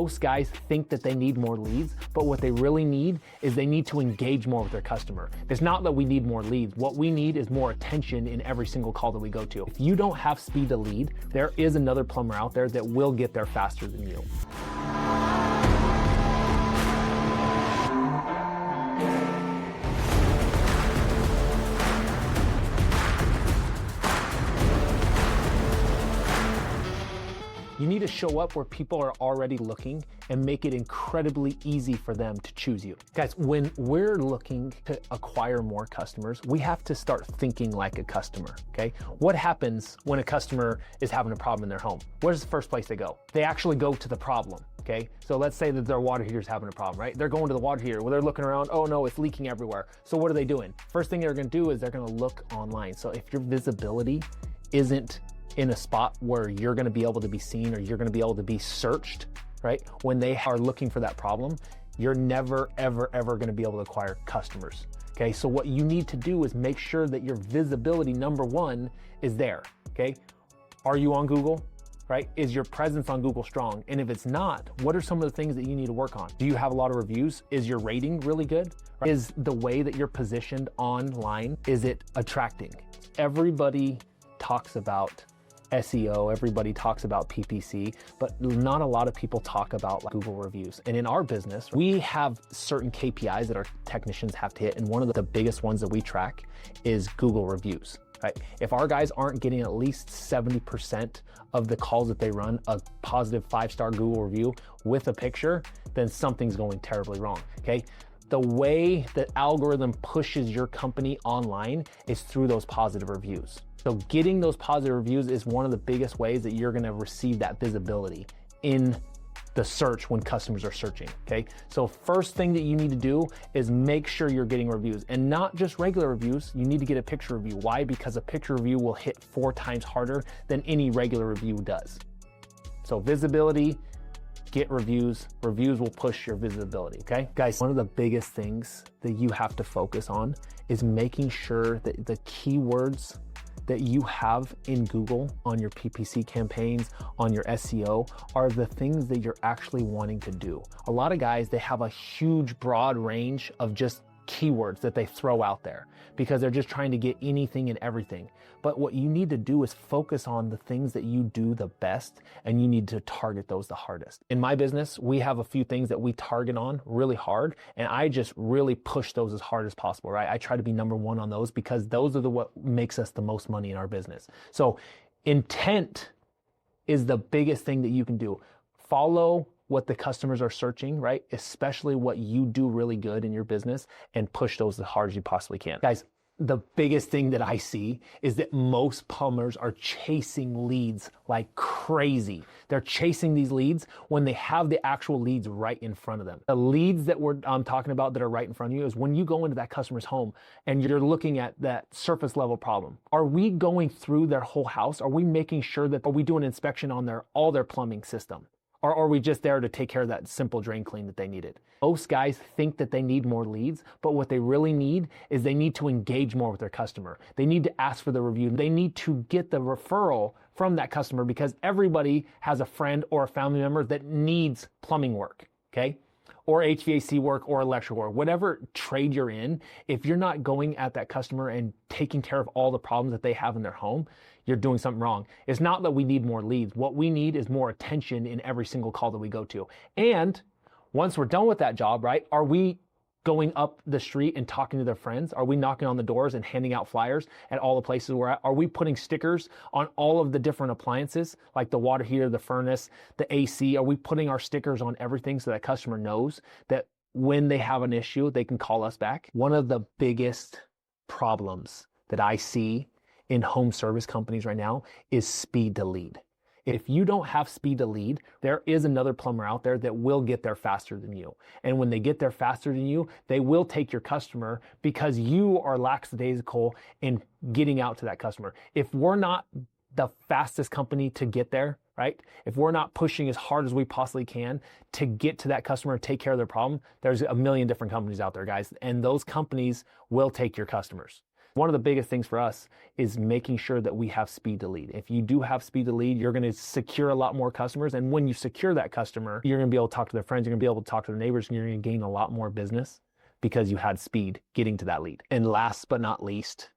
Most guys think that they need more leads, but what they really need is they need to engage more with their customer. It's not that we need more leads. What we need is more attention in every single call that we go to. If you don't have speed to lead, there is another plumber out there that will get there faster than you. You need to show up where people are already looking and make it incredibly easy for them to choose you. Guys, when we're looking to acquire more customers, we have to start thinking like a customer, okay? What happens when a customer is having a problem in their home? Where's the first place they go? They actually go to the problem, okay? So let's say that their water heater's having a problem, right? They're going to the water heater. Well, they're looking around, oh no, it's leaking everywhere. So what are they doing? First thing they're gonna do is they're gonna look online. So if your visibility isn't in a spot where you're gonna be able to be seen or you're gonna be able to be searched, right? When they are looking for that problem, you're never, ever, ever gonna be able to acquire customers, okay? So what you need to do is make sure that your visibility, number one, is there, okay? Are you on Google, right? Is your presence on Google strong? And if it's not, what are some of the things that you need to work on? Do you have a lot of reviews? Is your rating really good? Right? Is the way that you're positioned online, is it attracting? Everybody talks about SEO, everybody talks about PPC, but not a lot of people talk about Google reviews. And in our business, we have certain KPIs that our technicians have to hit. And one of the biggest ones that we track is Google reviews, right? If our guys aren't getting at least 70% of the calls that they run a positive 5-star Google review with a picture, then something's going terribly wrong, okay? The way the algorithm pushes your company online is through those positive reviews. So getting those positive reviews is one of the biggest ways that you're gonna receive that visibility in the search when customers are searching, okay? So first thing that you need to do is make sure you're getting reviews, and not just regular reviews. You need to get a picture review. Why? Because a picture review will hit 4 times harder than any regular review does. So visibility, get reviews. Reviews will push your visibility, okay? Guys, one of the biggest things that you have to focus on is making sure that the keywords that you have in Google on your PPC campaigns, on your SEO, are the things that you're actually wanting to do. A lot of guys, they have a huge broad range of just keywords that they throw out there because they're just trying to get anything and everything. But what you need to do is focus on the things that you do the best, and you need to target those the hardest. In my business, we have a few things that we target on really hard, and I just really push those as hard as possible, right? I try to be number one on those because those are what makes us the most money in our business. So intent is the biggest thing that you can do. Follow what the customers are searching, right? Especially what you do really good in your business, and push those as hard as you possibly can. Guys, the biggest thing that I see is that most plumbers are chasing leads like crazy. They're chasing these leads when they have the actual leads right in front of them. The leads that I'm talking about that are right in front of you is when you go into that customer's home and you're looking at that surface level problem. Are we going through their whole house? Are we making sure that, are we doing an inspection on all their plumbing system? Or are we just there to take care of that simple drain clean that they needed? Most guys think that they need more leads, but what they really need is they need to engage more with their customer. They need to ask for the review. They need to get the referral from that customer, because everybody has a friend or a family member that needs plumbing work, okay? Or HVAC work or electrical work, whatever trade you're in. If you're not going at that customer and taking care of all the problems that they have in their home, you're doing something wrong. It's not that we need more leads. What we need is more attention in every single call that we go to. And once we're done with that job, right, are we going up the street and talking to their friends? Are we knocking on the doors and handing out flyers at all the places we're at? Are we putting stickers on all of the different appliances, like the water heater, the furnace, the AC? Are we putting our stickers on everything so that customer knows that when they have an issue, they can call us back? One of the biggest problems that I see in home service companies right now is speed to lead. If you don't have speed to lead, there is another plumber out there that will get there faster than you. And when they get there faster than you, they will take your customer because you are lackadaisical in getting out to that customer. If we're not the fastest company to get there, right? If we're not pushing as hard as we possibly can to get to that customer and take care of their problem, there's a million different companies out there, guys, and those companies will take your customers. One of the biggest things for us is making sure that we have speed to lead. If you do have speed to lead, you're going to secure a lot more customers. And when you secure that customer, you're going to be able to talk to their friends, you're going to be able to talk to their neighbors, and you're going to gain a lot more business because you had speed getting to that lead. And last but not least,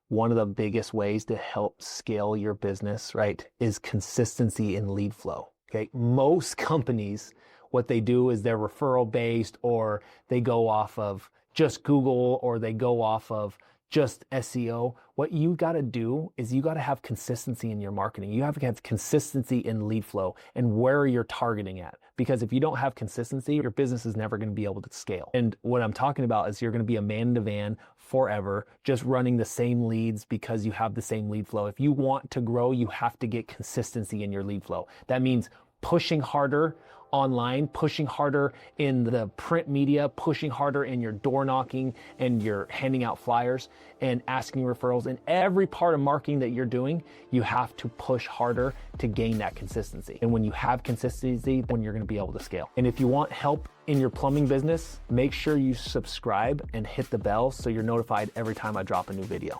one of the biggest ways to help scale your business, right, is consistency in lead flow. Okay. Most companies, what they do is they're referral based, or they go off of just Google, or they go off of just SEO. What you got to do is you got to have consistency in your marketing. You have to have consistency in lead flow and where you're targeting at. Because if you don't have consistency, your business is never going to be able to scale. And what I'm talking about is you're going to be a man in a van forever, just running the same leads because you have the same lead flow. If you want to grow, you have to get consistency in your lead flow. That means pushing harder online, pushing harder in the print media, pushing harder in your door knocking and you're handing out flyers and asking referrals. In every part of marketing that you're doing, you have to push harder to gain that consistency. And when you have consistency, then you're going to be able to scale. And if you want help in your plumbing business, make sure you subscribe and hit the bell so you're notified every time I drop a new video.